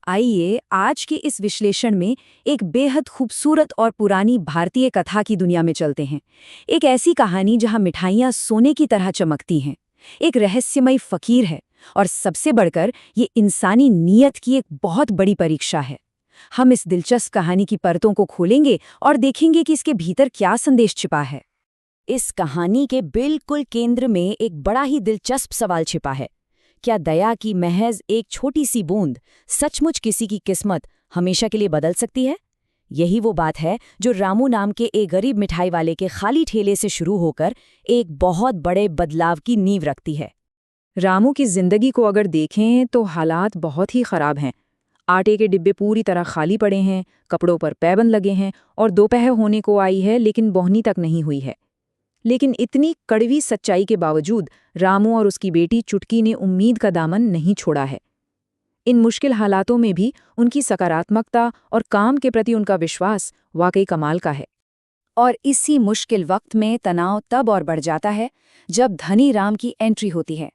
आइए आज के इस विश्लेषण में एक बेहद खूबसूरत और पुरानी भारतीय कथा की दुनिया में चलते हैं। एक ऐसी कहानी जहां मिठाइयां सोने की तरह चमकती हैं, एक रहस्यमय फकीर है और सबसे बढ़कर ये इंसानी नीयत की एक बहुत बड़ी परीक्षा है। हम इस दिलचस्प कहानी की परतों को खोलेंगे और देखेंगे कि इसके भीतर क्या संदेश छिपा है। इस कहानी के बिल्कुल केंद्र में एक बड़ा ही दिलचस्प सवाल छिपा है। क्या दया की महज एक छोटी सी बूंद सचमुच किसी की किस्मत हमेशा के लिए बदल सकती है? यही वो बात है जो रामू नाम के एक गरीब मिठाई वाले के खाली ठेले से शुरू होकर एक बहुत बड़े बदलाव की नींव रखती है। रामू की जिंदगी को अगर देखें तो हालात बहुत ही खराब हैं। आटे के डिब्बे पूरी तरह खाली पड़े हैं, कपड़ों पर पैबंद लगे हैं और दोपहर होने को आई है लेकिन बोहनी तक नहीं हुई है। लेकिन इतनी कड़वी सच्चाई के बावजूद रामू और उसकी बेटी चुटकी ने उम्मीद का दामन नहीं छोड़ा है। इन मुश्किल हालातों में भी उनकी सकारात्मकता और काम के प्रति उनका विश्वास वाकई कमाल का है। और इसी मुश्किल वक्त में तनाव तब और बढ़ जाता है जब धनी राम की एंट्री होती है।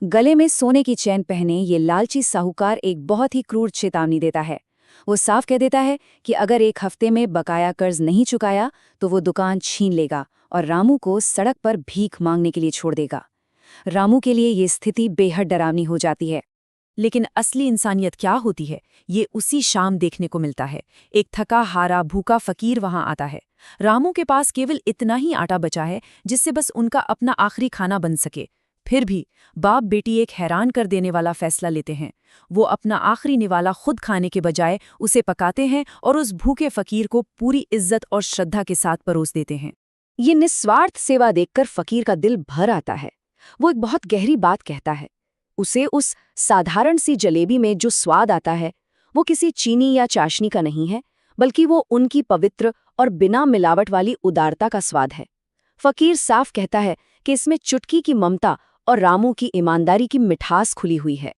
गले में सोने की चैन पहने ये लालची साहूकार एक बहुत ही क्रूर चेतावनी देता है। वो साफ कह देता है कि अगर एक हफ्ते में बकाया कर्ज नहीं चुकाया तो वो दुकान छीन लेगा और रामू को सड़क पर भीख मांगने के लिए छोड़ देगा। रामू के लिए ये स्थिति बेहद डरावनी हो जाती है। लेकिन असली इंसानियत क्या होती है, ये उसी शाम देखने को मिलता है। एक थका हारा भूखा फकीर वहां आता है। रामू के पास केवल इतना ही आटा बचा है जिससे बस उनका अपना आखिरी खाना बन सके। फिर भी बाप बेटी एक हैरान कर देने वाला फैसला लेते हैं। वो अपना आखिरी निवाला खुद खाने के बजाय उसे पकाते हैं और उस भूखे फकीर को पूरी इज्जत और श्रद्धा के साथ परोस देते हैं। ये निस्वार्थ सेवा देखकर फकीर का दिल भर आता है। वो एक बहुत गहरी बात कहता है। उसे उस साधारण सी जलेबी में जो स्वाद आता है वो किसी चीनी या चाशनी का नहीं है, बल्कि वो उनकी पवित्र और बिना मिलावट वाली उदारता का स्वाद है। फकीर साफ कहता है कि इसमें चुटकी की ममता और रामू की ईमानदारी की मिठास खुली हुई है।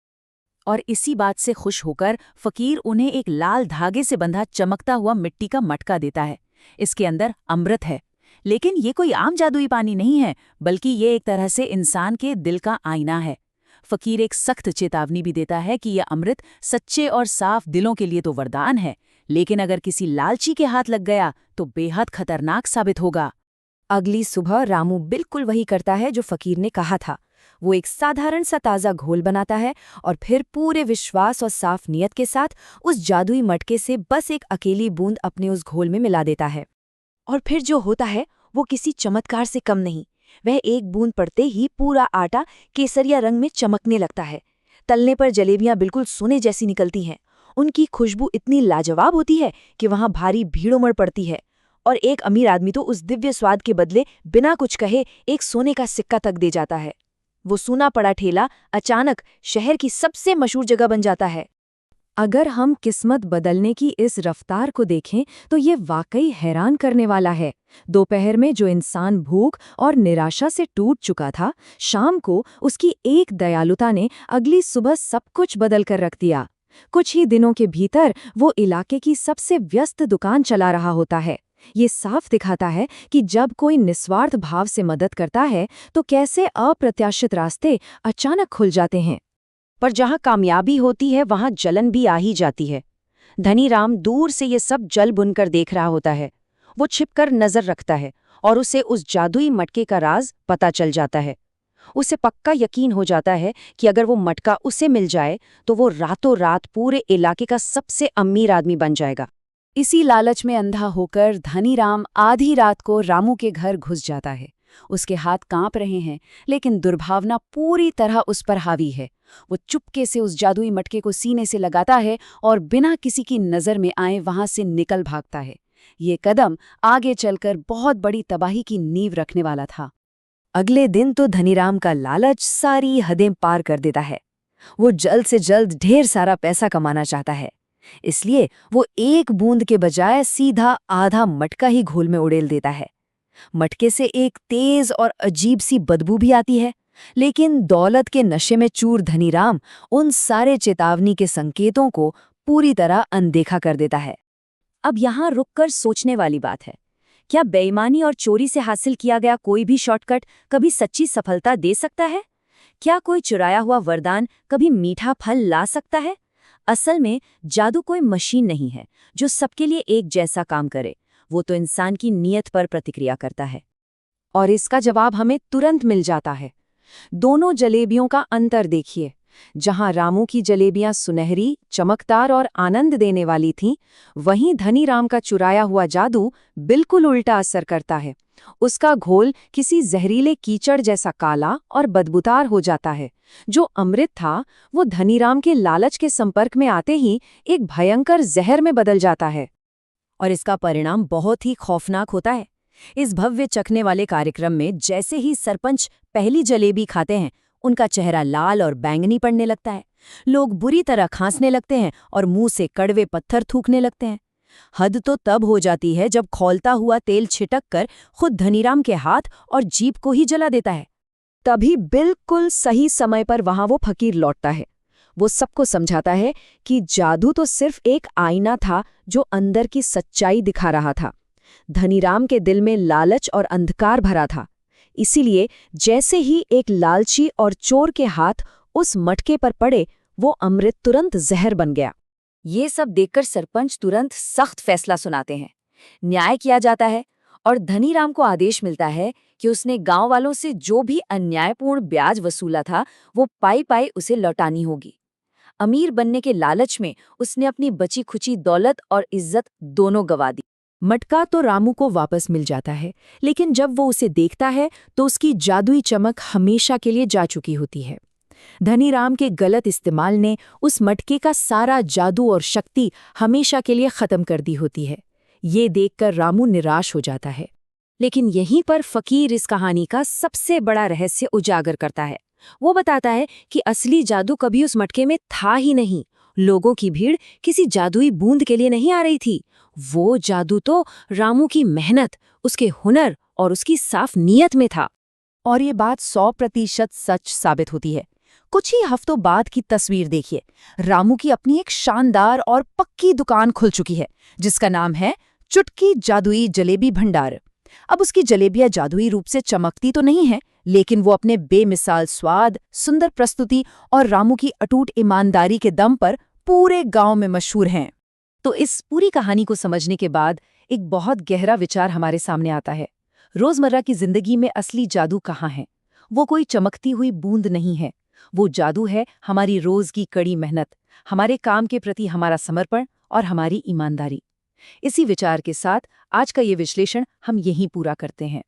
और इसी बात से खुश होकर फकीर उन्हें एक लाल धागे से बंधा चमकता हुआ मिट्टी का मटका देता है। इसके अंदर अमृत है, लेकिन ये कोई आम जादुई पानी नहीं है, बल्कि ये एक तरह से इंसान के दिल का आईना है। फकीर एक सख्त चेतावनी भी देता है कि यह अमृत सच्चे और साफ दिलों के लिए तो वरदान है, लेकिन अगर किसी लालची के हाथ लग गया तो बेहद खतरनाक साबित होगा। अगली सुबह रामू बिल्कुल वही करता है जो फकीर ने कहा था। वो एक साधारण सा ताज़ा घोल बनाता है और फिर पूरे विश्वास और साफ नियत के साथ उस जादुई मटके से बस एक अकेली बूंद अपने उस घोल में मिला देता है। और फिर जो होता है वो किसी चमत्कार से कम नहीं। वह एक बूंद पड़ते ही पूरा आटा केसरिया रंग में चमकने लगता है। तलने पर जलेबियां बिल्कुल सोने जैसी निकलती हैं। उनकी खुशबू इतनी लाजवाब होती है कि वहां भारी भीड़ उमड़ पड़ती है। और एक अमीर आदमी तो उस दिव्य स्वाद के बदले बिना कुछ कहे एक सोने का सिक्का तक दे जाता है। वो सूना पड़ा ठेला अचानक शहर की सबसे मशहूर जगह बन जाता है। अगर हम किस्मत बदलने की इस रफ्तार को देखें तो ये वाकई हैरान करने वाला है। दोपहर में जो इंसान भूख और निराशा से टूट चुका था, शाम को उसकी एक दयालुता ने अगली सुबह सब कुछ बदल कर रख दिया। कुछ ही दिनों के भीतर वो इलाके की सबसे व्यस्त दुकान चला रहा होता है। ये साफ दिखाता है कि जब कोई निस्वार्थ भाव से मदद करता है तो कैसे अप्रत्याशित रास्ते अचानक खुल जाते हैं। पर जहां कामयाबी होती है वहां जलन भी आ ही जाती है। धनी राम दूर से ये सब जल बुनकर देख रहा होता है। वो छिपकर नजर रखता है और उसे उस जादुई मटके का राज पता चल जाता है। उसे पक्का यकीन हो जाता है कि अगर वो मटका उसे मिल जाए तो वो रातों रात पूरे इलाके का सबसे अमीर आदमी बन जाएगा। इसी लालच में अंधा होकर धनी राम आधी रात को रामू के घर घुस जाता है। उसके हाथ कांप रहे हैं, लेकिन दुर्भावना पूरी तरह उस पर हावी है। वो चुपके से उस जादुई मटके को सीने से लगाता है और बिना किसी की नज़र में आए वहां से निकल भागता है। ये कदम आगे चलकर बहुत बड़ी तबाही की नींव रखने वाला था। अगले दिन तो धनीराम का लालच सारी हदें पार कर देता है। वो जल्द से जल्द ढेर सारा पैसा कमाना चाहता है, इसलिए वो एक बूंद के बजाय सीधा आधा मटका ही घोल में उड़ेल देता है। मटके से एक तेज और अजीब सी बदबू भी आती है, लेकिन दौलत के नशे में चूर धनीराम उन सारे चेतावनी के संकेतों को पूरी तरह अनदेखा कर देता है। अब यहाँ रुककर सोचने वाली बात है, क्या बेईमानी और चोरी से हासिल किया गया कोई भी शॉर्टकट कभी सच्ची सफलता दे सकता है? क्या कोई चुराया हुआ वरदान कभी मीठा फल ला सकता है? असल में जादू कोई मशीन नहीं है जो सबके लिए एक जैसा काम करे। वो तो इंसान की नीयत पर प्रतिक्रिया करता है। और इसका जवाब हमें तुरंत मिल जाता है। दोनों जलेबियों का अंतर देखिए। जहां रामू की जलेबियां सुनहरी, चमकदार और आनंद देने वाली थीं, वहीं धनीराम का चुराया हुआ जादू बिल्कुल उल्टा असर करता है। उसका घोल किसी जहरीले कीचड़ जैसा काला और बदबूदार हो जाता है। जो अमृत था, वो धनीराम के लालच के संपर्क में आते ही एक भयंकर जहर में बदल जाता है। और इसका परिणाम बहुत ही खौफनाक होता है। इस भव्य चखने वाले कार्यक्रम में जैसे ही सरपंच पहली जलेबी खाते हैं, उनका चेहरा लाल और बैंगनी पड़ने लगता है। लोग बुरी तरह खांसने लगते हैं और मुंह से कड़वे पत्थर थूकने लगते हैं। हद तो तब हो जाती है जब खौलता हुआ तेल छिटक कर खुद धनीराम के हाथ और जीभ को ही जला देता है। तभी बिल्कुल सही समय पर वहां वो फकीर लौटता है। वो सबको समझाता है कि जादू तो सिर्फ एक आईना था जो अंदर की सच्चाई दिखा रहा था। धनीराम के दिल में लालच और अंधकार भरा था। इसीलिए जैसे ही एक लालची और चोर के हाथ उस मटके पर पड़े, वो अमृत तुरंत जहर बन गया। ये सब देखकर सरपंच तुरंत सख्त फैसला सुनाते हैं। न्याय किया जाता है और धनीराम को आदेश मिलता है कि उसने गांव वालों से जो भी अन्यायपूर्ण ब्याज वसूला था, वो पाई पाई उसे लौटानी होगी। अमीर बनने के लालच में उसने अपनी बची खुची दौलत और इज्जत दोनों गंवा दी। मटका तो रामू को वापस मिल जाता है, लेकिन जब वो उसे देखता है तो उसकी जादुई चमक हमेशा के लिए जा चुकी होती है। धनीराम के गलत इस्तेमाल ने उस मटके का सारा जादू और शक्ति हमेशा के लिए खत्म कर दी होती है। ये देखकर रामू निराश हो जाता है। लेकिन यहीं पर फकीर इस कहानी का सबसे बड़ा रहस्य उजागर करता है। वो बताता है कि असली जादू कभी उस मटके में था ही नहीं। लोगों की भीड़ किसी जादुई बूंद के लिए नहीं आ रही थी। वो जादू तो रामू की मेहनत, उसके हुनर और उसकी साफ नीयत में था। और ये बात 100% सच साबित होती है। कुछ ही हफ्तों बाद की तस्वीर देखिए। रामू की अपनी एक शानदार और पक्की दुकान खुल चुकी है, जिसका नाम है चुटकी जादुई जलेबी भंडार। अब उसकी जलेबियां जादुई रूप से चमकती तो नहीं है, लेकिन वो अपने बेमिसाल स्वाद, सुंदर प्रस्तुति और रामू की अटूट ईमानदारी के दम पर पूरे गांव में मशहूर हैं। तो इस पूरी कहानी को समझने के बाद एक बहुत गहरा विचार हमारे सामने आता है। रोजमर्रा की जिंदगी में असली जादू कहाँ है? वो कोई चमकती हुई बूंद नहीं है। वो जादू है हमारी रोज की कड़ी मेहनत, हमारे काम के प्रति हमारा समर्पण और हमारी ईमानदारी। इसी विचार के साथ आज का ये विश्लेषण हम यहीं पूरा करते हैं।